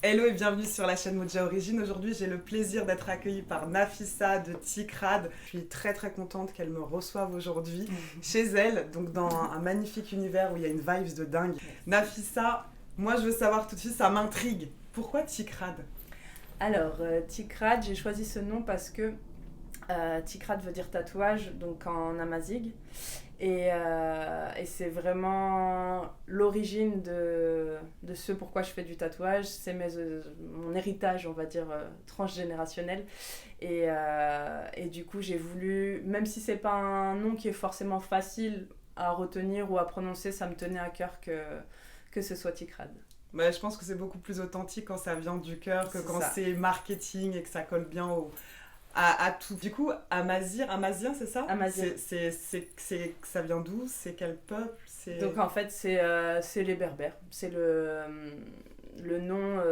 Hello et bienvenue sur la chaîne Moja Origine. Aujourd'hui, j'ai le plaisir d'être accueillie par Nafissa de Ticrad. Je suis très très contente qu'elle me reçoive aujourd'hui chez elle, donc dans un magnifique univers où il y a une vibes de dingue. Nafissa, moi je veux savoir tout de suite, ça m'intrigue. Pourquoi Ticrad? Alors, Ticrad, j'ai choisi ce nom parce que Ticrad veut dire tatouage, donc en amazigh. Et c'est vraiment l'origine de ce pourquoi je fais du tatouage. C'est mon héritage, on va dire, transgénérationnel. Et du coup, j'ai voulu, même si c'est pas un nom qui est forcément facile à retenir ou à prononcer, ça me tenait à cœur que ce soit Ticrad. Bah, je pense que c'est beaucoup plus authentique quand ça vient du cœur que C'est quand ça. c'est marketing et que ça colle bien à tout. Du coup, Amazien, c'est ça? Amazigh. Ça vient d'où? C'est quel peuple? Donc en fait, c'est les Berbères. C'est le nom,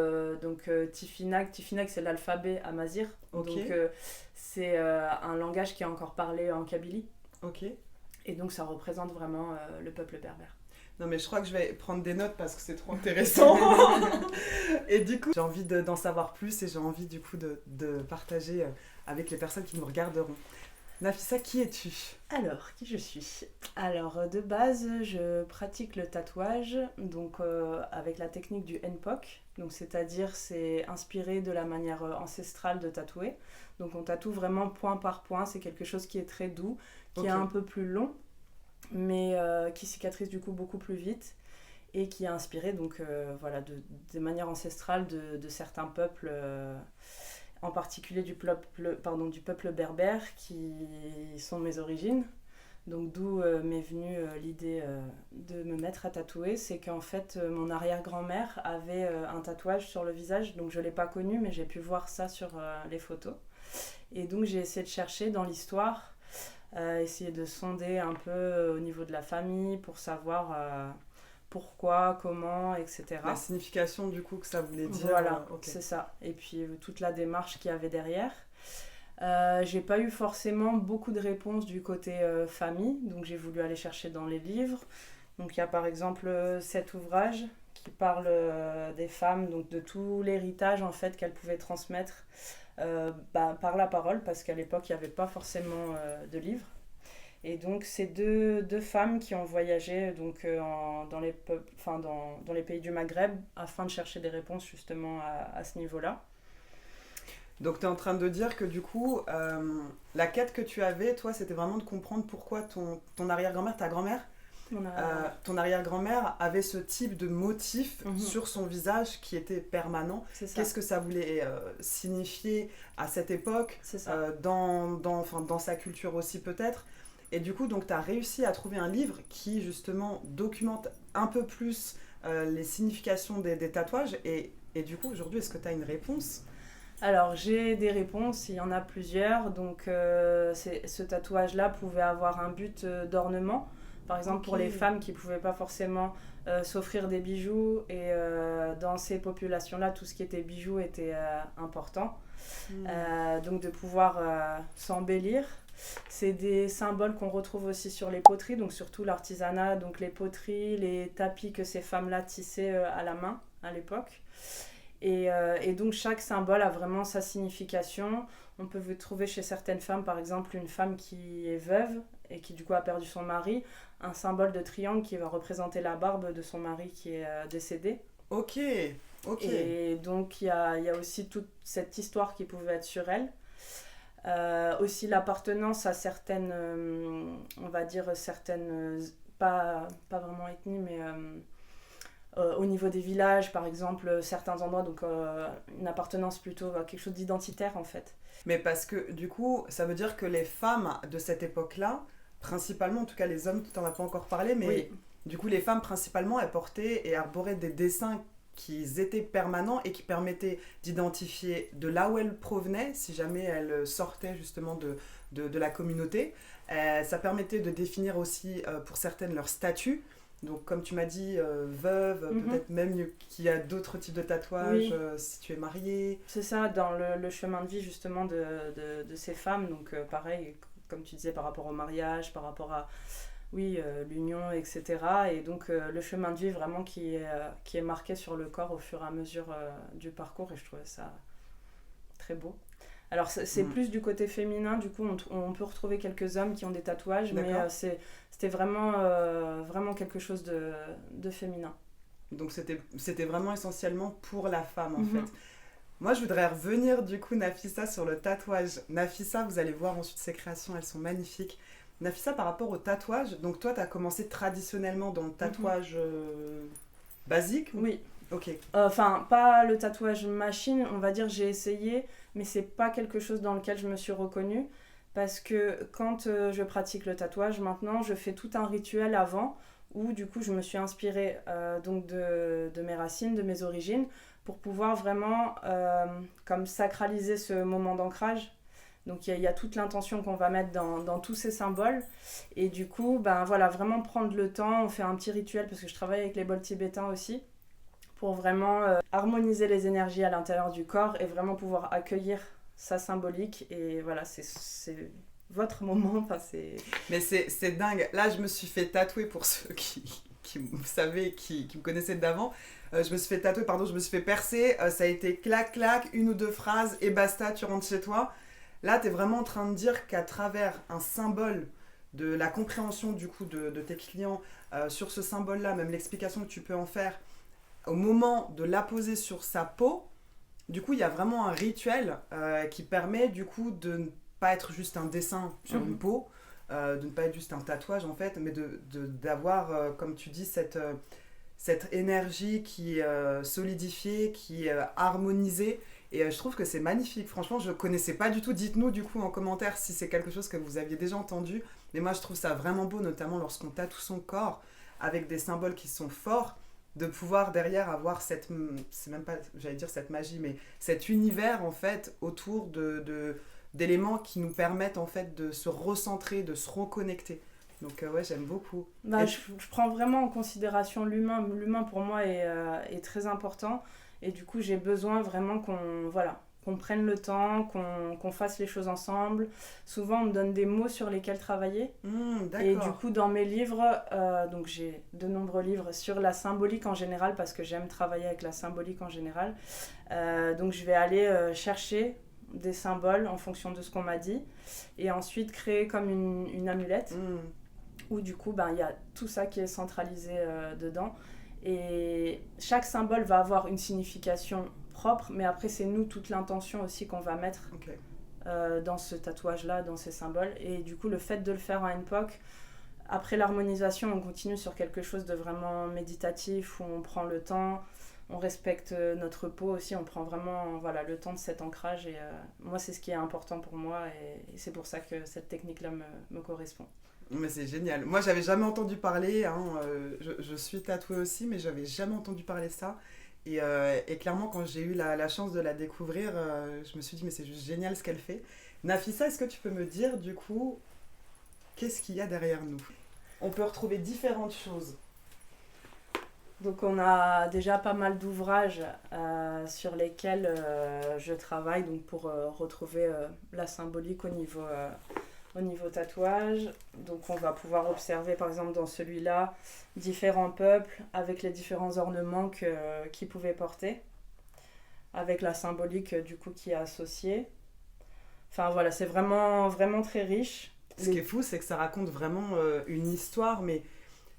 Tifinagh. Tifinagh, c'est l'alphabet amazigh. Ok, Donc c'est un langage qui est encore parlé en Kabylie. ok. Et donc ça représente vraiment le peuple berbère. Non mais je crois que je vais prendre des notes parce que c'est trop intéressant. Et du coup, j'ai envie d'en savoir plus et j'ai envie du coup de partager avec les personnes qui nous regarderont. Nafissa, qui es-tu? Alors, qui je suis? Alors, de base, je pratique le tatouage, donc avec la technique du Npok. Donc, c'est-à-dire, c'est inspiré de la manière ancestrale de tatouer. Donc, on tatoue vraiment point par point. C'est quelque chose qui est très doux, qui Ok. est un peu plus long, mais qui cicatrise du coup beaucoup plus vite et qui est inspiré donc voilà des manières ancestrales de certains peuples. En particulier du peuple berbère qui sont mes origines. Donc d'où m'est venue l'idée de me mettre à tatouer, c'est qu'en fait mon arrière-grand-mère avait un tatouage sur le visage, donc je ne l'ai pas connu mais j'ai pu voir ça sur les photos. Et donc j'ai essayé de chercher dans l'histoire, essayer de sonder un peu au niveau de la famille pour savoir pourquoi, comment, La etc. signification du coup que ça voulait dire. Voilà, Ok. c'est ça. Et puis toute la démarche qu'il y avait derrière. J'ai pas eu forcément beaucoup de réponses du côté famille, donc j'ai voulu aller chercher dans les livres. Donc il y a par exemple cet ouvrage qui parle des femmes, donc de tout l'héritage en fait qu'elles pouvaient transmettre par la parole, parce qu'à l'époque il n'y avait pas forcément de livres. Et donc c'est deux femmes qui ont voyagé donc, dans les pays du Maghreb afin de chercher des réponses justement à ce niveau-là. Donc tu es en train de dire que du coup, la quête que tu avais, toi, c'était vraiment de comprendre pourquoi ton arrière-grand-mère, ta grand-mère, On a... ton arrière-grand-mère avait ce type de motif Mhm, sur son visage qui était permanent. c'est ça, Qu'est-ce que ça voulait signifier à cette époque, c'est ça. dans sa culture aussi peut-être. Et du coup, donc tu as réussi à trouver un livre qui justement documente un peu plus les significations des tatouages. Et du coup, aujourd'hui, est-ce que tu as une réponse? Alors j'ai des réponses, il y en a plusieurs. Donc ce tatouage-là pouvait avoir un but d'ornement. Par exemple Ok. pour les femmes qui ne pouvaient pas forcément s'offrir des bijoux. Et dans ces populations-là, tout ce qui était bijoux était important. Hmm. Donc de pouvoir s'embellir. C'est des symboles qu'on retrouve aussi sur les poteries, donc surtout l'artisanat, donc les poteries, les tapis que ces femmes-là tissaient à la main à l'époque. Et donc chaque symbole a vraiment sa signification. On peut vous trouver chez certaines femmes, par exemple une femme qui est veuve et qui du coup a perdu son mari, un symbole de triangle qui va représenter la barbe de son mari qui est décédé. Ok, ok. Et donc il y a aussi toute cette histoire qui pouvait être sur elle. Aussi l'appartenance à certaines, on va dire certaines, pas vraiment ethnies, mais au niveau des villages, par exemple, certains endroits, donc une appartenance plutôt à quelque chose d'identitaire en fait. Mais parce que du coup, ça veut dire que les femmes de cette époque-là, principalement, en tout cas les hommes, tu n'en as pas encore parlé, mais Oui, du coup, les femmes principalement, elles portaient et arboraient des dessins qui étaient permanents et qui permettaient d'identifier de là où elles provenaient, si jamais elles sortaient justement de la communauté. Ça permettait de définir aussi pour certaines leur statut. Donc comme tu m'as dit, veuve, mhm, peut-être même qu'il y a d'autres types de tatouages, oui, si tu es mariée. c'est ça, dans le chemin de vie justement de ces femmes. Donc pareil, comme tu disais, par rapport au mariage, par rapport oui, l'union, etc. Et donc le chemin de vie vraiment qui est marqué sur le corps au fur et à mesure du parcours, et je trouvais ça très beau. Alors c'est plus du côté féminin, du coup on peut retrouver quelques hommes qui ont des tatouages, mais c'était vraiment, vraiment quelque chose de féminin. Donc c'était vraiment essentiellement pour la femme en fait. Moi je voudrais revenir du coup Nafissa sur le tatouage. Nafissa, vous allez voir ensuite ses créations, elles sont magnifiques. Nafissa, par rapport au tatouage, donc toi tu as commencé traditionnellement dans le tatouage basique? Oui. Ok. Enfin, pas le tatouage machine, on va dire j'ai essayé, mais c'est pas quelque chose dans lequel je me suis reconnue. Parce que quand je pratique le tatouage, maintenant, je fais tout un rituel avant, où du coup je me suis inspirée donc de mes racines, de mes origines, pour pouvoir vraiment comme sacraliser ce moment d'ancrage. Donc il y a toute l'intention qu'on va mettre dans tous ces symboles. Et du coup, ben voilà, vraiment prendre le temps, on fait un petit rituel, parce que je travaille avec les bols tibétains aussi, pour vraiment harmoniser les énergies à l'intérieur du corps et vraiment pouvoir accueillir sa symbolique. Et voilà, c'est votre moment. Enfin, mais c'est dingue. Là, je me suis fait tatouer, pour ceux qui me savaient, qui me connaissaient d'avant. Je me suis fait tatouer, je me suis fait percer. Ça a été clac, clac, une ou deux phrases et basta, tu rentres chez toi. Là, tu es vraiment en train de dire qu'à travers un symbole, de la compréhension du coup de tes clients sur ce symbole-là, même l'explication que tu peux en faire, au moment de l'apposer sur sa peau, du coup, il y a vraiment un rituel qui permet du coup de ne pas être juste un dessin sur une peau, de ne pas être juste un tatouage en fait, mais d'avoir, comme tu dis, cette énergie qui est solidifiée, qui est harmonisée. Et je trouve que c'est magnifique. Franchement, je ne connaissais pas du tout. Dites-nous du coup en commentaire si c'est quelque chose que vous aviez déjà entendu. Mais moi, je trouve ça vraiment beau, notamment lorsqu'on tatoue son corps avec des symboles qui sont forts, de pouvoir derrière avoir c'est même pas, j'allais dire cette magie, mais cet univers en fait autour d'éléments qui nous permettent en fait de se recentrer, de se reconnecter. Donc ouais, j'aime beaucoup. Je prends vraiment en considération l'humain. L'humain pour moi est très important, et du coup j'ai besoin vraiment qu'on prenne le temps, qu'on fasse les choses ensemble. Souvent on me donne des mots sur lesquels travailler. Et du coup dans mes livres, donc j'ai de nombreux livres sur la symbolique en général, parce que j'aime travailler avec la symbolique en général. Donc je vais aller chercher des symboles en fonction de ce qu'on m'a dit, et ensuite créer comme une amulette, où du coup il y a tout ça qui est centralisé dedans. Et chaque symbole va avoir une signification propre, mais après c'est nous, toute l'intention aussi qu'on va mettre dans ce tatouage-là, dans ces symboles. Et du coup le fait de le faire à une époque, après l'harmonisation, on continue sur quelque chose de vraiment méditatif, où on prend le temps, on respecte notre peau aussi, on prend vraiment le temps de cet ancrage. Et moi c'est ce qui est important pour moi, et c'est pour ça que cette technique-là me correspond. Mais c'est génial. Moi, j'avais jamais entendu parler. Je suis tatouée aussi, mais j'avais jamais entendu parler de ça. Et clairement, quand j'ai eu la chance de la découvrir, je me suis dit, mais c'est juste génial ce qu'elle fait. Nafissa, est-ce que tu peux me dire, du coup, qu'est-ce qu'il y a derrière nous? On peut retrouver différentes choses. Donc, on a déjà pas mal d'ouvrages sur lesquels je travaille, donc pour retrouver la symbolique au niveau tatouage. Donc on va pouvoir observer par exemple dans celui-là différents peuples avec les différents ornements qu'ils pouvaient porter, avec la symbolique du coup qui est associée. Enfin voilà, c'est vraiment, vraiment très riche. Ce qui est fou, c'est que ça raconte vraiment une histoire, mais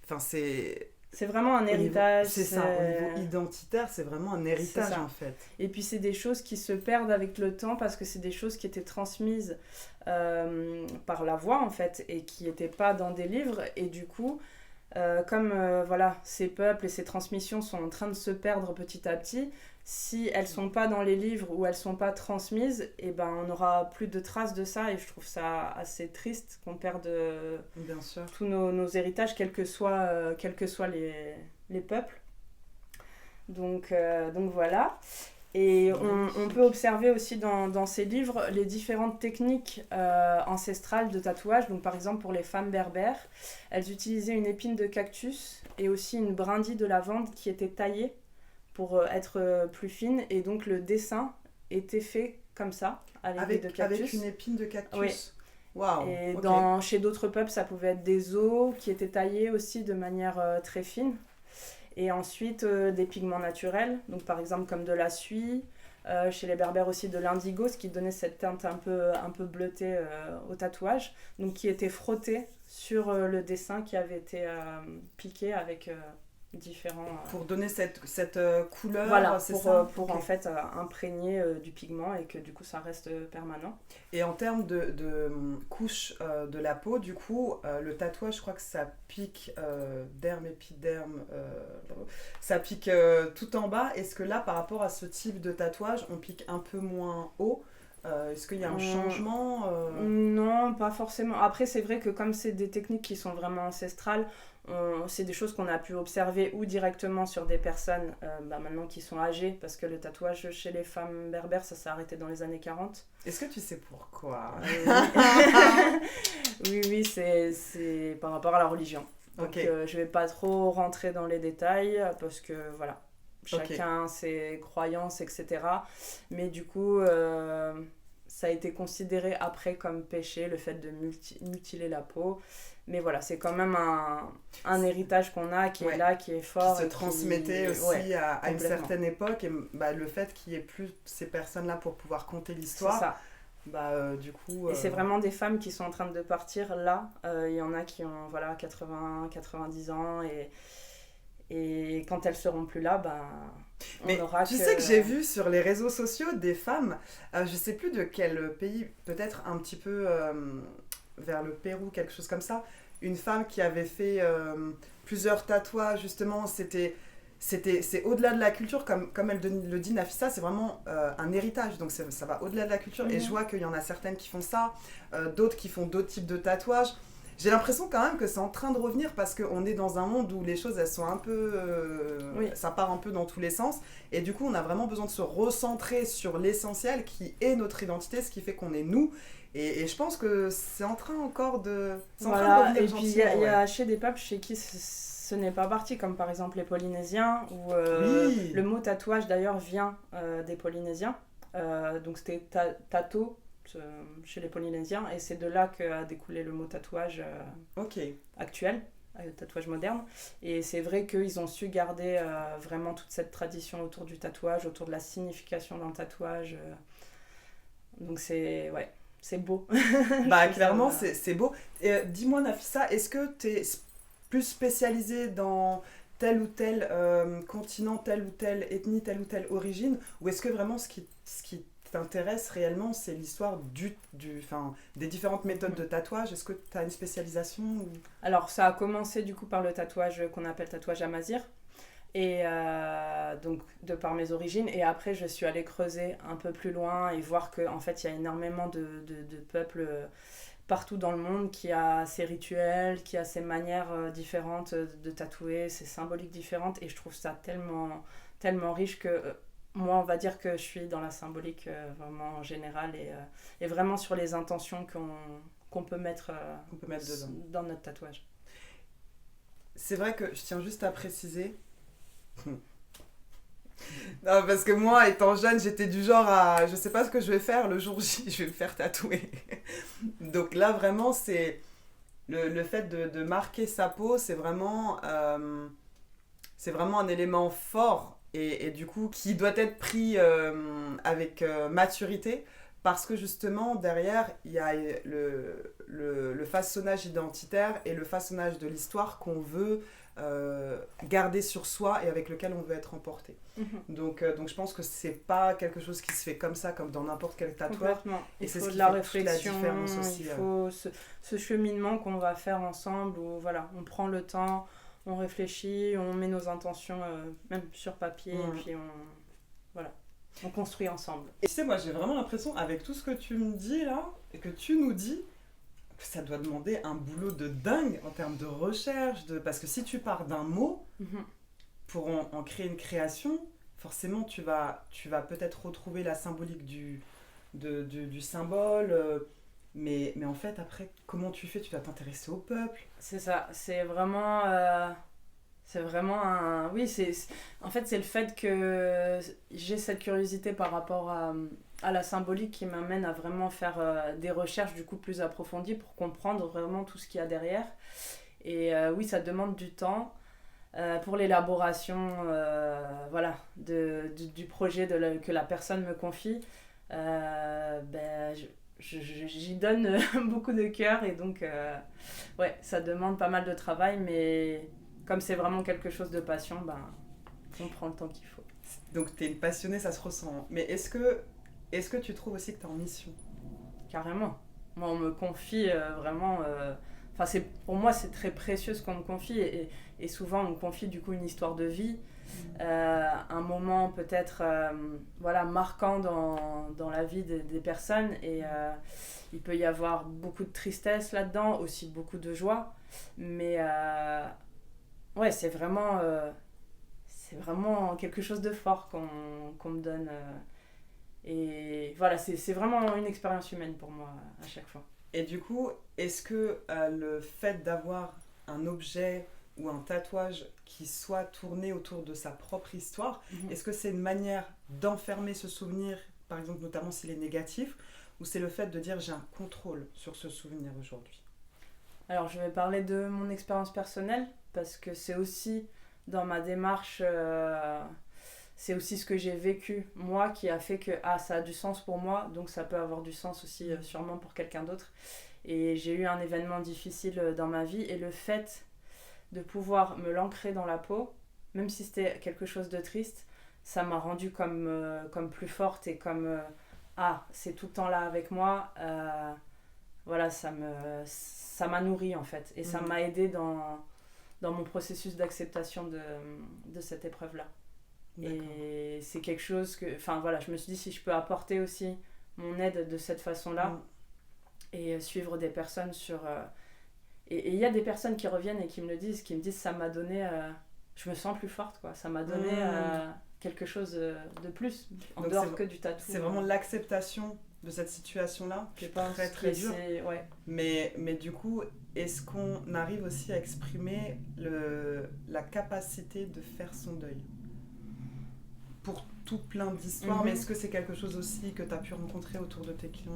enfin c'est vraiment un héritage. C'est ça, au niveau identitaire, c'est vraiment un héritage en fait. Et puis c'est des choses qui se perdent avec le temps, parce que c'est des choses qui étaient transmises par la voix en fait, et qui n'étaient pas dans des livres. Et du coup, comme ces peuples et ces transmissions sont en train de se perdre petit à petit, si elles ne sont pas dans les livres ou elles ne sont pas transmises, et ben, on n'aura plus de traces de ça. Et je trouve ça assez triste qu'on perde Bien sûr. tous nos héritages, quels que soient les peuples. Donc voilà. Et on peut observer aussi dans ces livres les différentes techniques ancestrales de tatouage. Donc par exemple pour les femmes berbères, elles utilisaient une épine de cactus et aussi une brindille de lavande qui était taillée pour être plus fine. Et donc le dessin était fait comme ça, à l'épine de cactus. Avec une épine de cactus. Oui. Waouh, Et ok. chez d'autres peuples, ça pouvait être des os qui étaient taillés aussi de manière très fine. Et ensuite, des pigments naturels, donc par exemple comme de la suie. Chez les Berbères aussi de l'indigo, ce qui donnait cette teinte un peu bleutée au tatouage, donc qui était frotté sur le dessin qui avait été piqué avec différents... Pour donner cette couleur, voilà, c'est pour, ça? pour Ok. en fait imprégner du pigment et que du coup ça reste permanent. Et en termes de couche de la peau, du coup, le tatouage, je crois que ça pique derme, épiderme, ça pique tout en bas. Est-ce que là, par rapport à ce type de tatouage, on pique un peu moins haut? Est-ce qu'il y a un Hum, changement Non, pas forcément. Après, c'est vrai que comme c'est des techniques qui sont vraiment ancestrales, c'est des choses qu'on a pu observer ou directement sur des personnes maintenant qui sont âgées, parce que le tatouage chez les femmes berbères, ça s'est arrêté dans les années 40. Est-ce que tu sais pourquoi? Oui, oui, c'est par rapport à la religion. Ok, Donc je vais pas trop rentrer dans les détails, parce que voilà, ok. chacun ses croyances, etc. Mais du coup, ça a été considéré après comme péché, le fait de mutiler la peau. Mais voilà, c'est quand même un héritage qu'on a, qui est Ouais. là, qui est Qui fort se et transmettait qui... Ouais, aussi à une complètement. certaine époque. Et bah, le fait qu'il n'y ait plus ces personnes-là pour pouvoir conter C'est l'histoire, ça. bah, du coup... Et c'est vraiment des femmes qui sont en train de partir là. Il y en a qui ont voilà, 80, 90 ans et quand elles seront plus là, ben, on Mais n'aura tu que... sais que j'ai vu sur les réseaux sociaux des femmes, je sais plus de quel pays, peut-être un petit peu vers le Pérou, quelque chose comme ça, une femme qui avait fait plusieurs tatouages, justement, c'est au-delà de la culture, comme elle le dit Nafissa, c'est vraiment un héritage, donc ça va au-delà de la culture, et je Mhm. vois qu'il y en a certaines qui font ça, d'autres qui font d'autres types de tatouages. J'ai l'impression quand même que c'est en train de revenir parce qu'on est dans un monde où les choses elles sont un peu. Oui, Ça part un peu dans tous les sens. Et du coup, on a vraiment besoin de se recentrer sur l'essentiel qui est notre identité, ce qui fait qu'on est nous. Et je pense que c'est en train encore de. C'est en train de voilà. revenir Et puis il y a, gentiment, il y ouais. a chez des peuples chez qui ce n'est pas parti, comme par exemple les Polynésiens, où le Oui! mot tatouage d'ailleurs vient des Polynésiens. Donc c'était tato chez les Polynésiens, et c'est de là qu'a découlé le mot tatouage Ok. actuel, tatouage moderne. Et c'est vrai qu'ils ont su garder vraiment toute cette tradition autour du tatouage, autour de la signification d'un tatouage. Donc c'est ouais, c'est beau. Je Bah, trouve ça, clairement, c'est beau. Et, dis-moi, Nafissa, est-ce que tu es plus spécialisée dans tel ou tel continent, telle ou telle ethnie, telle ou telle origine? Ou est-ce que vraiment ce qui t'intéresse réellement, c'est l'histoire des différentes méthodes de tatouage? Est-ce que tu as une spécialisation Alors ça a commencé du coup par le tatouage qu'on appelle tatouage amazir. Et donc de par mes origines, et après je suis allée creuser un peu plus loin et voir qu'en fait il y a énormément de peuples partout dans le monde qui a ses rituels, qui a ses manières différentes de tatouer, ses symboliques différentes, et je trouve ça tellement, tellement riche que moi on va dire que je suis dans la symbolique vraiment en général, et vraiment sur les intentions qu'on peut mettre qu'on peut mettre dedans? dans notre tatouage. C'est vrai que je tiens juste à préciser. Non, parce que moi, étant jeune, j'étais du genre à. Je sais pas ce que je vais faire le jour J, je vais me faire tatouer. Donc là, vraiment, c'est. Le fait de marquer sa peau, c'est vraiment un élément fort et du coup qui doit être pris avec maturité parce que justement derrière il y a le façonnage identitaire et le façonnage de l'histoire qu'on veut garder sur soi et avec lequel on veut être emporté. Mhm. Donc je pense que c'est pas quelque chose qui se fait comme ça, comme dans n'importe quel tatoueur. Complètement. Et Il c'est ce faut de qui la fait toute la réflexion, différence il aussi. faut ce cheminement qu'on va faire ensemble où voilà, on prend le temps, on réfléchit, on met nos intentions même sur papier et puis voilà, on construit ensemble. Et tu sais, moi j'ai vraiment l'impression, avec tout ce que tu me dis là, et que tu nous dis, que ça doit demander un boulot de dingue en termes de recherche, parce que si tu pars d'un mot, Mhm. pour en créer une création, forcément tu vas peut-être retrouver la symbolique du symbole, mais en fait après, comment tu fais? Tu dois t'intéresser au peuple. C'est ça, c'est vraiment un... Oui, en fait c'est le fait que j'ai cette curiosité par rapport à la symbolique qui m'amène à vraiment faire des recherches du coup plus approfondies pour comprendre vraiment tout ce qu'il y a derrière. Et oui, ça demande du temps pour l'élaboration voilà, du projet que la personne me confie. Ben, j'y donne beaucoup de cœur et donc ouais, ça demande pas mal de travail, mais comme c'est vraiment quelque chose de passion, ben, on prend le temps qu'il faut. Donc tu es une passionnée, ça se ressent. Mais est-ce que tu trouves aussi que tu es en mission? Carrément. Moi, on me confie vraiment... Enfin, pour moi, c'est très précieux ce qu'on me confie. Et souvent, on me confie du coup une histoire de vie. Un moment peut-être voilà, marquant dans la vie des personnes. Et il peut y avoir beaucoup de tristesse là-dedans, aussi beaucoup de joie. Mais ouais, c'est vraiment quelque chose de fort qu'on me donne. Et voilà, c'est vraiment une expérience humaine pour moi à chaque fois. Et du coup, est-ce que le fait d'avoir un objet ou un tatouage qui soit tourné autour de sa propre histoire, est-ce que c'est une manière d'enfermer ce souvenir, par exemple notamment s'il est négatif, ou c'est le fait de dire j'ai un contrôle sur ce souvenir aujourd'hui? Alors je vais parler de mon expérience personnelle, parce que c'est aussi dans ma démarche... c'est aussi ce que j'ai vécu moi qui a fait que ça a du sens pour moi, donc ça peut avoir du sens aussi sûrement pour quelqu'un d'autre. Et j'ai eu un événement difficile dans ma vie et le fait de pouvoir me l'ancrer dans la peau, même si c'était quelque chose de triste, ça m'a rendue comme plus forte et comme c'est tout le temps là avec moi. Voilà, ça m'a nourrie en fait et ça m'a aidée dans mon processus d'acceptation de cette épreuve-là. D'accord. Et c'est quelque chose que... Enfin voilà, je me suis dit si je peux apporter aussi mon aide de cette façon-là et suivre des personnes sur... Et il y a des personnes qui reviennent et qui me disent ça m'a donné... je me sens plus forte, quoi. Ça m'a donné quelque chose de plus, en dehors que du tatou. C'est vraiment l'acceptation de cette situation-là qui est très très dure. Ouais. Mais du coup, est-ce qu'on arrive aussi à exprimer la capacité de faire son deuil? Pour tout plein d'histoires, mais est-ce que c'est quelque chose aussi que tu as pu rencontrer autour de tes clients?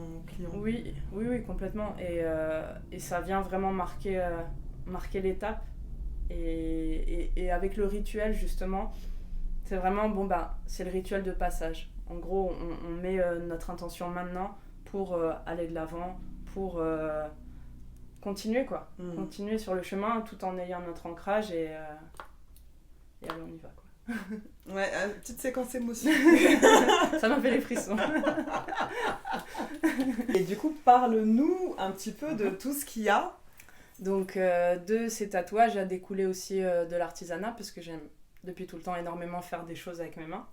Oui, complètement. Et ça vient vraiment marquer l'étape. Et avec le rituel, justement, c'est vraiment, c'est le rituel de passage. En gros, on met notre intention maintenant pour aller de l'avant, pour continuer, quoi. Continuer sur le chemin tout en ayant notre ancrage et allez, on y va, quoi. Ouais, une petite séquence émotion. Ça m'a fait les frissons. Et du coup, parle-nous un petit peu de tout ce qu'il y a. Donc, de ces tatouages a découlé aussi de l'artisanat, parce que j'aime depuis tout le temps énormément faire des choses avec mes mains.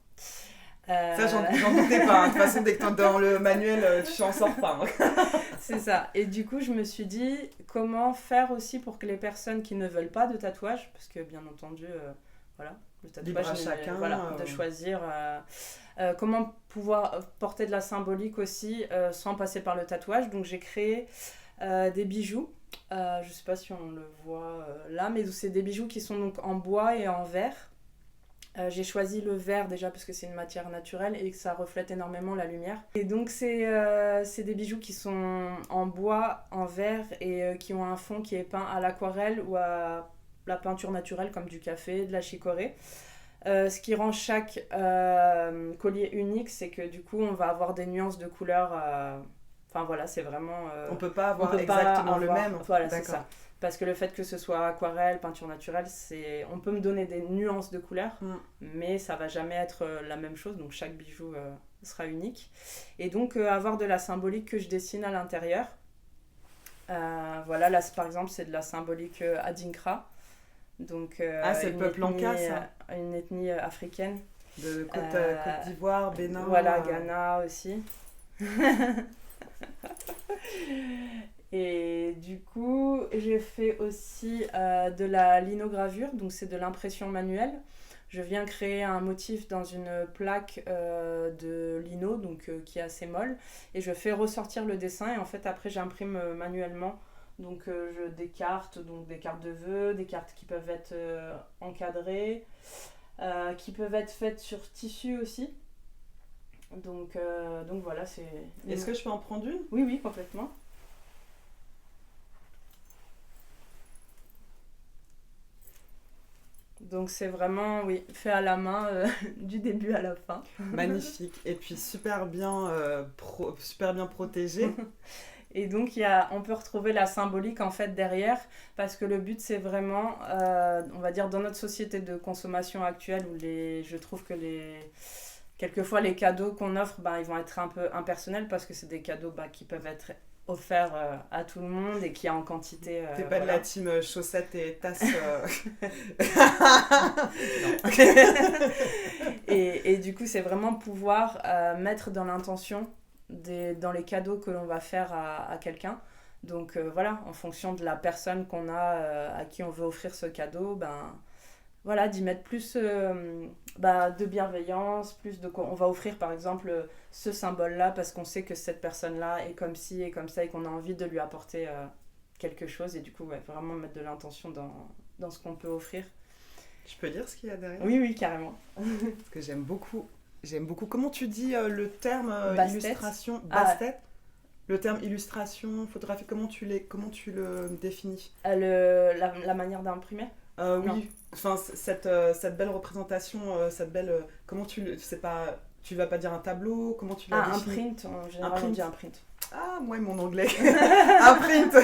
Ça, j'en doutais pas. De toute façon, dès que t'es dans le manuel, tu n'en sors pas. C'est ça. Et du coup, je me suis dit, comment faire aussi pour que les personnes qui ne veulent pas de tatouage, parce que bien entendu, voilà, le tatouage, chacun, de choisir comment pouvoir porter de la symbolique aussi sans passer par le tatouage. Donc j'ai créé des bijoux, je sais pas si on le voit là, mais c'est des bijoux qui sont donc en bois et en verre. J'ai choisi le verre déjà parce que c'est une matière naturelle et que ça reflète énormément la lumière. Et donc c'est des bijoux qui sont en bois, en verre et qui ont un fond qui est peint à l'aquarelle ou à la peinture naturelle comme du café, de la chicorée. Ce qui rend chaque collier unique, c'est que du coup on va avoir des nuances de couleurs. Enfin voilà, c'est vraiment... on peut pas avoir exactement le même. Voilà, c'est ça. Parce que le fait que ce soit aquarelle, peinture naturelle, on peut me donner des nuances de couleurs, mais ça va jamais être la même chose. Donc chaque bijou sera unique. Et donc avoir de la symbolique que je dessine à l'intérieur. Voilà, là par exemple c'est de la symbolique Adinkra. Donc, c'est le peuple Anka, ça. Une ethnie africaine. De Côte d'Ivoire, Bénin. Voilà, Ghana aussi. Et du coup, j'ai fait aussi de la linogravure, donc c'est de l'impression manuelle. Je viens créer un motif dans une plaque de lino, donc qui est assez molle, et je fais ressortir le dessin, et en fait après j'imprime manuellement. Donc des cartes de vœux, des cartes qui peuvent être encadrées, qui peuvent être faites sur tissu aussi. Donc voilà, c'est... Est-ce que je peux en prendre une? Oui, oui, complètement. Donc c'est vraiment, oui, fait à la main du début à la fin. Magnifique. Et puis super bien protégé. Et donc on peut retrouver la symbolique en fait derrière, parce que le but c'est vraiment, on va dire dans notre société de consommation actuelle où je trouve que quelquefois les cadeaux qu'on offre, ils vont être un peu impersonnels parce que c'est des cadeaux qui peuvent être offert à tout le monde et qui a en quantité. T'es pas de la team chaussettes et tasses. Et du coup, c'est vraiment pouvoir mettre dans l'intention dans les cadeaux que l'on va faire à quelqu'un. Donc voilà, en fonction de la personne qu'on a à qui on veut offrir ce cadeau, voilà, d'y mettre plus de bienveillance, on va offrir par exemple ce symbole-là parce qu'on sait que cette personne-là est comme ci et comme ça et qu'on a envie de lui apporter quelque chose et du coup, vraiment mettre de l'intention dans ce qu'on peut offrir. Je peux lire ce qu'il y a derrière? Oui, oui, carrément. Parce que j'aime beaucoup. Comment tu dis le terme illustration? Bastet. Le terme illustration, photographie, comment tu le définis? La manière d'imprimer? Oui, enfin cette belle représentation, comment tu vas pas dire un tableau, comment tu l'as défini? Un print, en général on dit un print. Ah, moi mon anglais. Un print.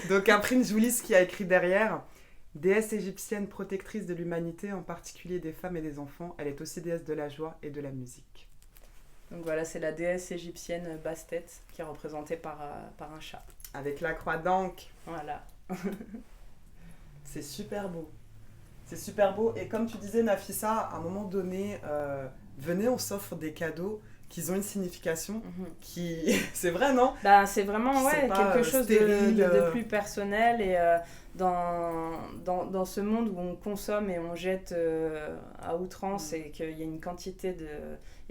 Donc un print, je vous lis ce qu'il y a écrit derrière. Déesse égyptienne protectrice de l'humanité, en particulier des femmes et des enfants, elle est aussi déesse de la joie et de la musique. Donc voilà, c'est la déesse égyptienne Bastet qui est représentée par un chat. Avec la croix d'Ankh. Voilà. C'est super beau. C'est super beau. Et comme tu disais, Nafissa, à un moment donné, venez, on s'offre des cadeaux qui ont une signification qui... C'est vrai, non? C'est vraiment quelque chose de plus personnel. Et dans ce monde où on consomme et on jette à outrance et qu'il y a une quantité de...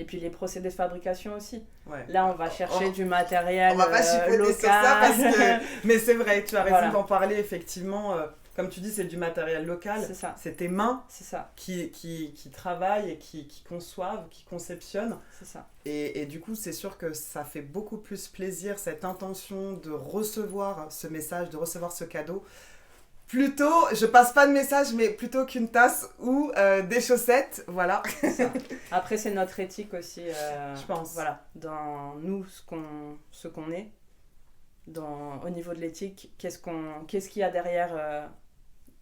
Et puis les procédés de fabrication aussi. Ouais. Là, on va chercher du matériel local. On va pas chipoter sur ça parce que... Mais c'est vrai, tu as raison d'en parler, effectivement. Comme tu dis, c'est du matériel local. C'est ça. C'est tes mains qui travaillent et qui conçoivent, qui conceptionnent. C'est ça. Et du coup, c'est sûr que ça fait beaucoup plus plaisir, cette intention de recevoir ce message, de recevoir ce cadeau. Plutôt, je passe pas de message, mais plutôt qu'une tasse ou des chaussettes, voilà. C'est ça. Après, c'est notre éthique aussi. Je pense. Voilà, dans nous, ce qu'on est. Au niveau de l'éthique, qu'est-ce qu'il y a derrière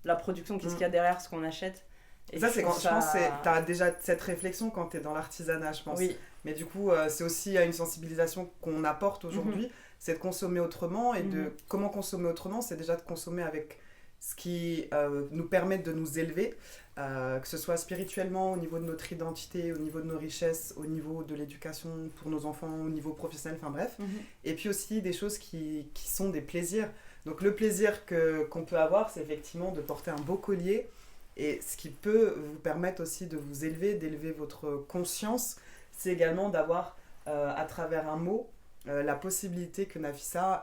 la production, qu'est-ce qu'il y a derrière ce qu'on achète. Et ça, je pense que tu as déjà cette réflexion quand tu es dans l'artisanat, je pense. Oui. Mais du coup, c'est aussi une sensibilisation qu'on apporte aujourd'hui, c'est de consommer autrement. Et comment consommer autrement, c'est déjà de consommer avec ce qui nous permet de nous élever, que ce soit spirituellement, au niveau de notre identité, au niveau de nos richesses, au niveau de l'éducation pour nos enfants, au niveau professionnel, enfin bref. Et puis aussi des choses qui sont des plaisirs. Donc le plaisir qu'on peut avoir, c'est effectivement de porter un beau collier, et ce qui peut vous permettre aussi de vous élever, d'élever votre conscience, c'est également d'avoir, à travers un mot, la possibilité que Nafissa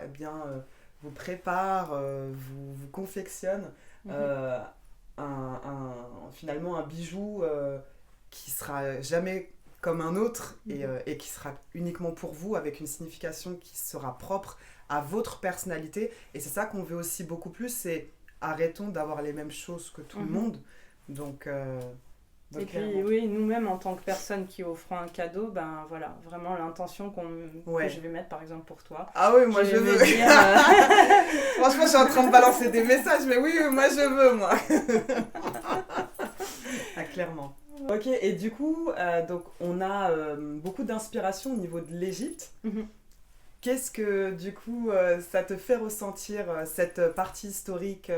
vous prépare, vous confectionne finalement un bijou qui sera jamais comme un autre et qui sera uniquement pour vous, avec une signification qui sera propre à votre personnalité. Et c'est ça qu'on veut aussi beaucoup plus, c'est arrêtons d'avoir les mêmes choses que tout le monde. Donc et puis oui, nous-mêmes en tant que personnes qui offrons un cadeau, voilà, vraiment l'intention que je vais mettre par exemple pour toi. Ah oui, moi je veux. Franchement, je suis en train de balancer des messages, mais oui, moi je veux, moi. Ah, clairement. Ok, et du coup, donc on a beaucoup d'inspiration au niveau de l'Égypte. Qu'est-ce que du coup ça te fait ressentir, cette partie historique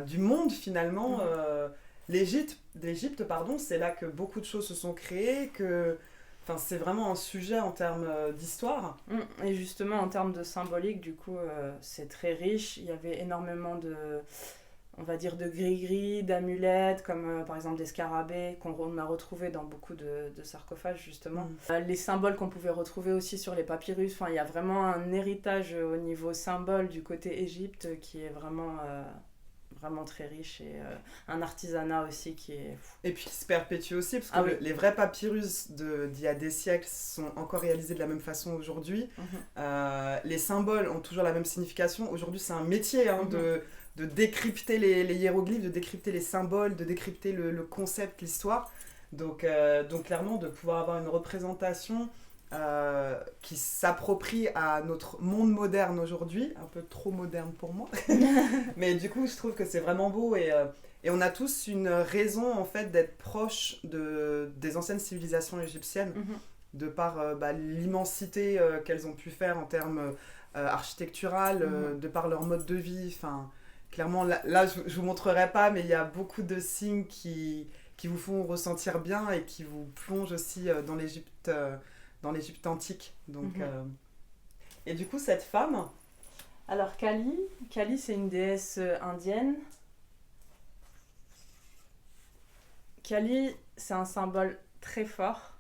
du monde finalement L'Égypte, pardon, c'est là que beaucoup de choses se sont créées, c'est vraiment un sujet en termes d'histoire. Et justement, en termes de symbolique, du coup, c'est très riche. Il y avait énormément on va dire, de gris-gris, d'amulettes, comme par exemple des scarabées qu'on a retrouvés dans beaucoup de sarcophages, justement. Les symboles qu'on pouvait retrouver aussi sur les papyrus. Il y a vraiment un héritage au niveau symbole du côté Égypte qui est vraiment vraiment très riche et un artisanat aussi qui est fou. Et puis qui se perpétue aussi, parce que les vrais papyrus d'il y a des siècles sont encore réalisés de la même façon aujourd'hui. Les symboles ont toujours la même signification. Aujourd'hui, c'est un métier de décrypter les hiéroglyphes, de décrypter les symboles, de décrypter le concept, l'histoire. Donc clairement, de pouvoir avoir une représentation qui s'approprie à notre monde moderne aujourd'hui, un peu trop moderne pour moi. Mais du coup, je trouve que c'est vraiment beau et on a tous une raison en fait d'être proche des anciennes civilisations égyptiennes, de par l'immensité qu'elles ont pu faire en termes architectural, de par leur mode de vie. Enfin, clairement, là je vous montrerai pas, mais il y a beaucoup de signes qui vous font ressentir bien et qui vous plongent aussi dans l'Égypte antique. Donc, et du coup, cette femme... Alors, Kali, c'est une déesse indienne. Kali, c'est un symbole très fort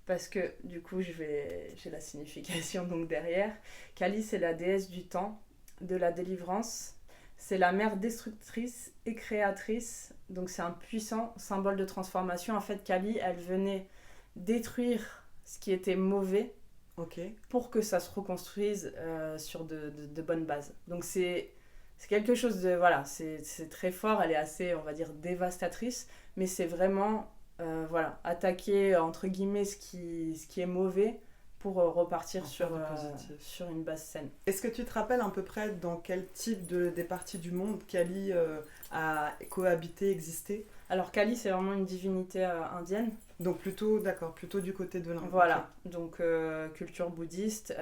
parce que, du coup, j'ai la signification donc derrière. Kali, c'est la déesse du temps, de la délivrance. C'est la mère destructrice et créatrice. Donc, c'est un puissant symbole de transformation. En fait, Kali, elle venait détruire ce qui était mauvais pour que ça se reconstruise sur de bonnes bases. Donc c'est quelque chose de... Voilà, c'est très fort, elle est assez, on va dire, dévastatrice, mais c'est vraiment attaquer, entre guillemets, ce qui est mauvais pour repartir sur une base saine. Est-ce que tu te rappelles à peu près dans quel type des parties du monde Kali a cohabité, existé ? Alors Kali, c'est vraiment une divinité indienne. Donc plutôt du côté de l'Inde. Voilà, donc culture bouddhiste.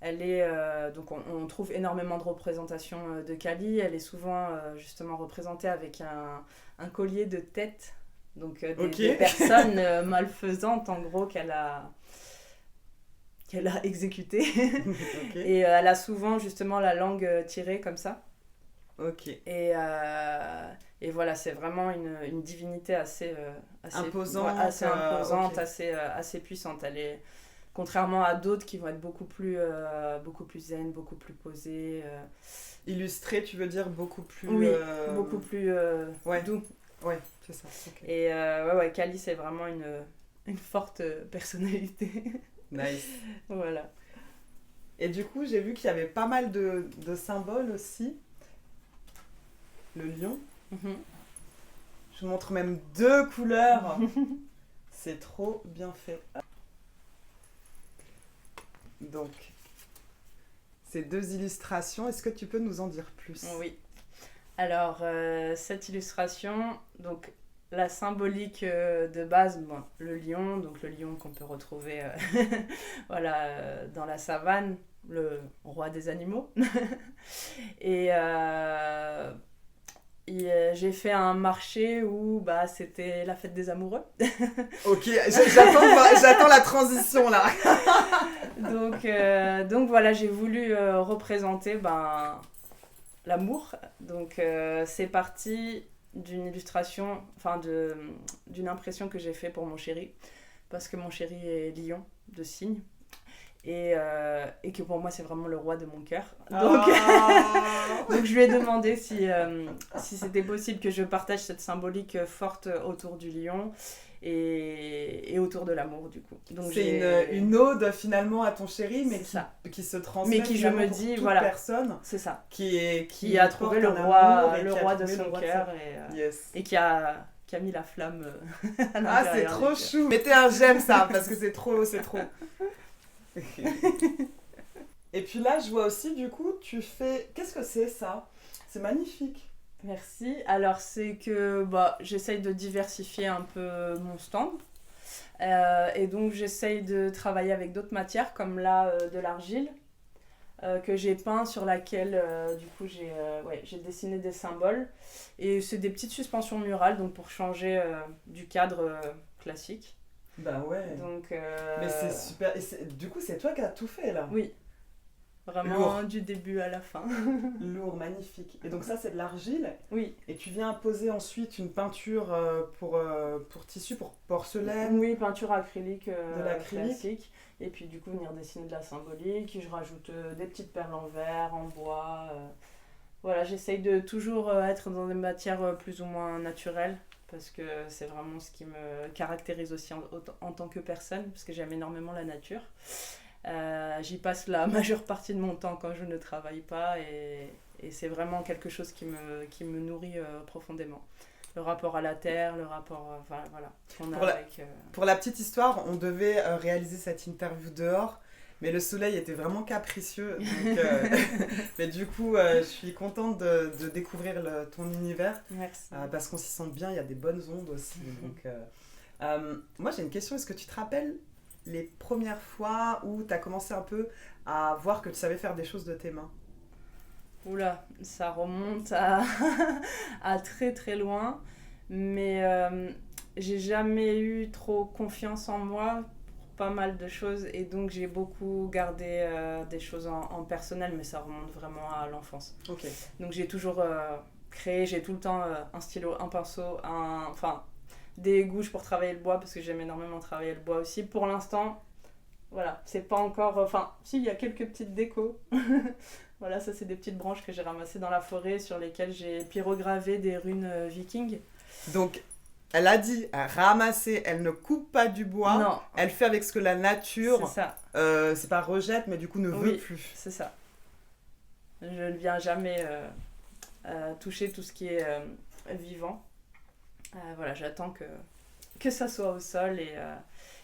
Elle est, donc on trouve énormément de représentations de Kali. Elle est souvent justement représentée avec un collier de tête, donc des personnes malfaisantes en gros qu'elle a exécutées. Et elle a souvent justement la langue tirée comme ça. Et voilà, c'est vraiment une divinité assez imposante, assez puissante. Elle est, contrairement à d'autres qui vont être beaucoup plus zen, beaucoup plus posée. Illustrée, tu veux dire beaucoup plus... Oui, beaucoup plus doux. Ouais, c'est ça. Et Kali, c'est vraiment une forte personnalité. Nice. Voilà. Et du coup, j'ai vu qu'il y avait pas mal de symboles aussi. Le lion. Je vous montre même 2 couleurs. C'est trop bien fait. Donc, ces 2 illustrations, est-ce que tu peux nous en dire plus ? Oui. Alors, cette illustration, donc la symbolique de base, le lion qu'on peut retrouver dans la savane, le roi des animaux. Et j'ai fait un marché où c'était la fête des amoureux. Ok, j'attends la transition là. donc voilà, j'ai voulu représenter l'amour. Donc c'est parti d'une illustration, d'une impression que j'ai fait pour mon chéri, parce que mon chéri est lion de signe. Et que pour moi c'est vraiment le roi de mon cœur. Donc je lui ai demandé si c'était possible que je partage cette symbolique forte autour du lion et autour de l'amour du coup. Donc c'est une ode finalement à ton chéri, mais qui se transmet, mais qui je me dis toute personne, c'est ça, qui a trouvé le roi de son cœur et qui a mis la flamme à l'intérieur. Ah, c'est trop chou. Mettez un j'aime ça parce que c'est trop. Et puis là, je vois aussi, du coup, tu fais... Qu'est-ce que c'est, ça ? C'est magnifique. Merci. Alors, c'est que j'essaye de diversifier un peu mon stand. Et donc, j'essaye de travailler avec d'autres matières, comme là, de l'argile, que j'ai peint, sur laquelle, du coup, j'ai dessiné des symboles. Et c'est des petites suspensions murales, donc pour changer du cadre classique. Bah ouais. Donc, mais c'est super. Et du coup, c'est toi qui as tout fait là. Oui. Vraiment lourd. Du début à la fin. Lourd, magnifique. Et donc ça, c'est de l'argile. Oui. Et tu viens poser ensuite une peinture pour tissu, pour porcelaine. Oui, peinture acrylique, de l'acrylique. Classique. Et puis du coup, venir dessiner de la symbolique. Je rajoute des petites perles en verre, en bois. Voilà, j'essaye de toujours être dans des matières plus ou moins naturelles, parce que c'est vraiment ce qui me caractérise aussi en tant que personne, parce que j'aime énormément la nature. J'y passe la majeure partie de mon temps quand je ne travaille pas, et c'est vraiment quelque chose qui me nourrit profondément. Le rapport à la terre, le rapport enfin, voilà, qu'on a avec... Pour la petite histoire, on devait réaliser cette interview dehors, mais le soleil était vraiment capricieux. Donc, mais du coup, je suis contente de découvrir ton univers. Merci. Parce qu'on s'y sent bien, il y a des bonnes ondes aussi. Donc, moi, j'ai une question. Est-ce que tu te rappelles les premières fois où tu as commencé un peu à voir que tu savais faire des choses de tes mains? Oula, ça remonte à, à très très loin, mais j'ai jamais eu trop confiance en moi pour pas mal de choses, et donc j'ai beaucoup gardé des choses en personnel, mais ça remonte vraiment à l'enfance. Ok. Donc j'ai toujours créé, j'ai tout le temps un stylo, un pinceau, enfin des gouges pour travailler le bois, parce que j'aime énormément travailler le bois aussi. Pour l'instant, voilà, c'est pas encore... Enfin, si, il y a quelques petites décos. Voilà, ça c'est des petites branches que j'ai ramassées dans la forêt, sur lesquelles j'ai pyrogravé des runes vikings. Donc, elle a dit ramasser, elle ne coupe pas du bois. Non. Elle fait avec ce que la nature, c'est ça. C'est pas rejette, mais du coup ne veut plus. C'est ça. Je ne viens jamais toucher tout ce qui est vivant. Voilà, j'attends que ça soit au sol,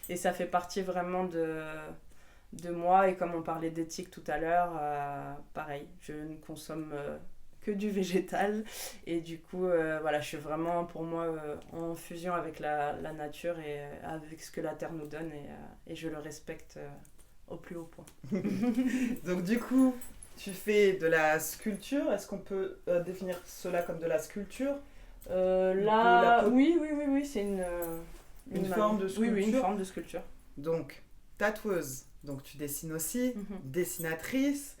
et ça fait partie vraiment de moi. Et comme on parlait d'éthique tout à l'heure, pareil, je ne consomme que du végétal, et du coup voilà, je suis vraiment pour moi en fusion avec la nature et avec ce que la terre nous donne, et je le respecte au plus haut point. Donc du coup, tu fais de la sculpture. Est-ce qu'on peut définir cela comme de la sculpture? Là, oui, c'est une forme de sculpture. Oui, une forme de sculpture. Donc, tatoueuse, donc tu dessines aussi, Mhm. dessinatrice,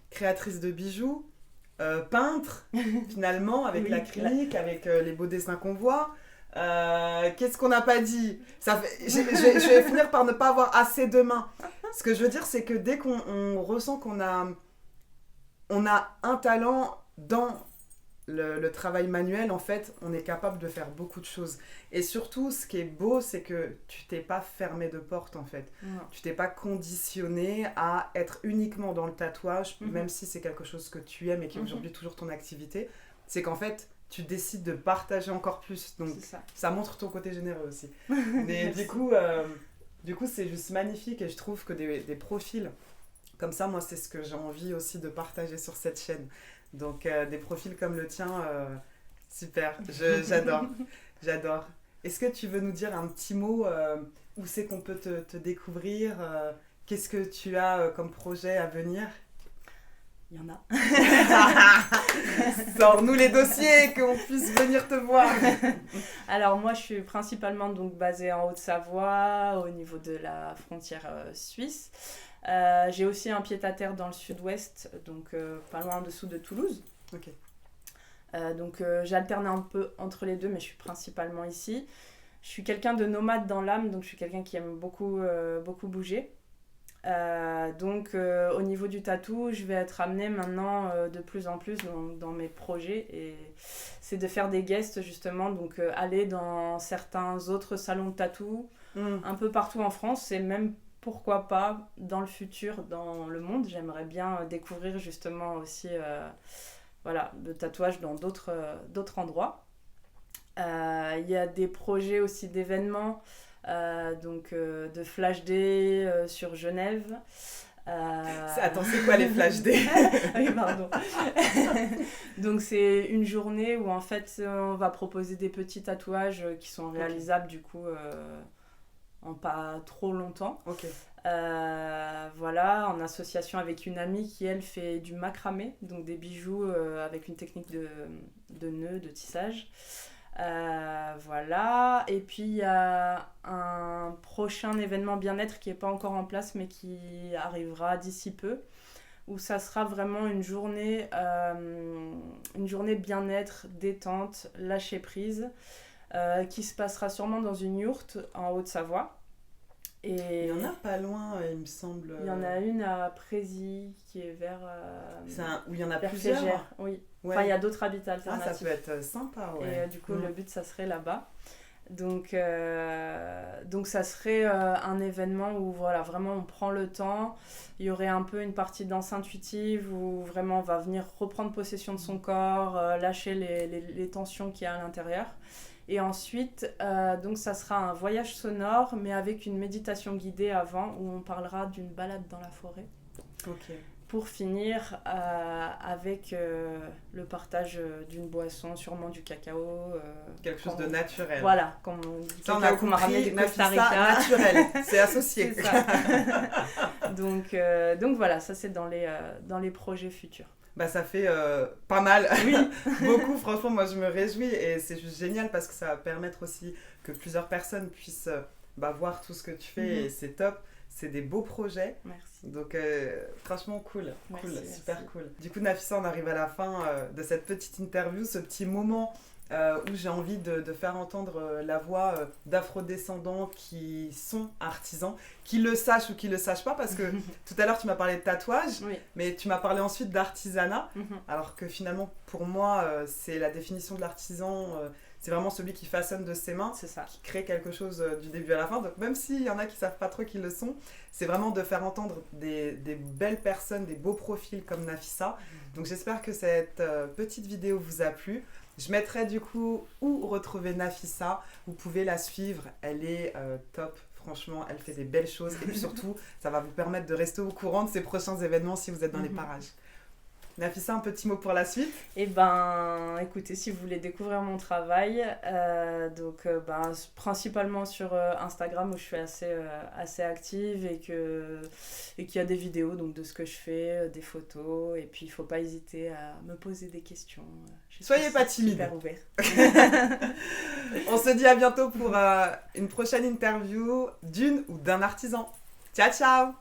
créatrice de bijoux, peintre, finalement, avec Oui, l'acrylique, avec les beaux dessins qu'on voit. Qu'est-ce qu'on n'a pas dit? Je vais finir par ne pas avoir assez de mains. Ce que je veux dire, c'est que dès qu'on ressent qu'on a un talent dans le travail manuel, en fait, on est capable de faire beaucoup de choses. Et surtout, ce qui est beau, c'est que tu t'es pas fermé de porte, en fait. Non. Tu t'es pas conditionné à être uniquement dans le tatouage, Mhm. même si c'est quelque chose que tu aimes et qui est Mhm. aujourd'hui toujours ton activité. C'est qu'en fait, tu décides de partager encore plus. Donc, C'est ça. ça montre ton côté généreux aussi. Mais Merci. du coup, c'est juste magnifique, et je trouve que des profils comme ça, moi, c'est ce que j'ai envie aussi de partager sur cette chaîne. Donc, des profils comme le tien, super, j'adore, j'adore. Est-ce que tu veux nous dire un petit mot, où c'est qu'on peut te découvrir, qu'est-ce que tu as comme projet à venir? Il y en a. Sors-nous les dossiers, qu'on puisse venir te voir. Alors moi, je suis principalement donc basée en Haute-Savoie, au niveau de la frontière suisse. J'ai aussi un pied-à-terre dans le sud-ouest, donc pas loin en dessous de Toulouse. Ok. Donc j'alterne un peu entre les deux, mais je suis principalement ici. Je suis quelqu'un de nomade dans l'âme, donc je suis quelqu'un qui aime beaucoup bouger. Donc au niveau du tatou, je vais être amenée maintenant de plus en plus dans mes projets, et c'est de faire des guests justement, donc aller dans certains autres salons de tatou un peu partout en France, et même pourquoi pas dans le futur dans le monde. J'aimerais bien découvrir justement aussi voilà, le tatouage dans d'autres endroits. Il y a des projets aussi d'événements, donc de Flash Day sur Genève. Attends, c'est quoi les Flash Day? Oui, pardon. Donc c'est une journée où en fait on va proposer des petits tatouages qui sont réalisables du coup en pas trop longtemps. Ok. Voilà, en association avec une amie qui elle fait du macramé, donc des bijoux avec une technique de nœud, de tissage. Voilà, et puis il y a un prochain événement bien-être qui n'est pas encore en place, mais qui arrivera d'ici peu, où ça sera vraiment une journée bien-être, détente, lâcher prise, qui se passera sûrement dans une yourte en Haute-Savoie. Et Il y en a pas loin, il me semble. il y en a une à Prézy qui est vers, Où il y en a vers plusieurs. Flégère, oui. Ouais. Enfin, il y a d'autres habitats Ah, ça alternatifs. peut être sympa, ouais. Et du coup, le but, ça serait là-bas. Donc ça serait un événement où voilà, vraiment on prend le temps. Il y aurait un peu une partie de danse intuitive où vraiment on va venir reprendre possession de son corps, lâcher les tensions qu'il y a à l'intérieur. Et ensuite, donc ça sera un voyage sonore, mais avec une méditation guidée avant où on parlera d'une balade dans la forêt. Ok. Pour finir avec le partage d'une boisson, sûrement du cacao. Quelque chose de naturel. Voilà, comme on dit, Ça, on a qu'on m'a ramené compris, du Costa Nafissa, Rica. naturel, c'est associé. C'est ça. donc voilà, ça c'est dans les projets futurs. Bah ça fait pas mal, Oui. beaucoup, franchement moi je me réjouis et c'est juste génial parce que ça va permettre aussi que plusieurs personnes puissent voir tout ce que tu fais et c'est top, c'est des beaux projets. Merci. Donc franchement cool, Merci, super merci. cool. Du coup Nafissa, on arrive à la fin de cette petite interview, ce petit moment où j'ai envie de faire entendre la voix d'afrodescendants qui sont artisans, qui le sachent ou qui le sachent pas, parce que tout à l'heure tu m'as parlé de tatouage, Oui. mais tu m'as parlé ensuite d'artisanat, Mhm. alors que finalement pour moi c'est la définition de l'artisan, c'est vraiment celui qui façonne de ses mains, C'est ça. qui crée quelque chose du début à la fin. Donc même s'il y en a qui savent pas trop qui le sont, c'est vraiment de faire entendre des belles personnes, des beaux profils comme Nafissa. Donc j'espère que cette petite vidéo vous a plu. Je mettrai du coup où retrouver Nafissa. Vous pouvez la suivre, elle est top. Franchement, elle fait des belles choses. Et puis surtout, ça va vous permettre de rester au courant de ces prochains événements si vous êtes dans les parages. Nafissa, un petit mot pour la suite? Et ben, écoutez, si vous voulez découvrir mon travail, principalement sur Instagram où je suis assez active et qu'il y a des vidéos donc, de ce que je fais, des photos, et puis il ne faut pas hésiter à me poser des questions. Soyez pas timide. Super ouvert. On se dit à bientôt pour une prochaine interview d'une ou d'un artisan. Ciao, ciao!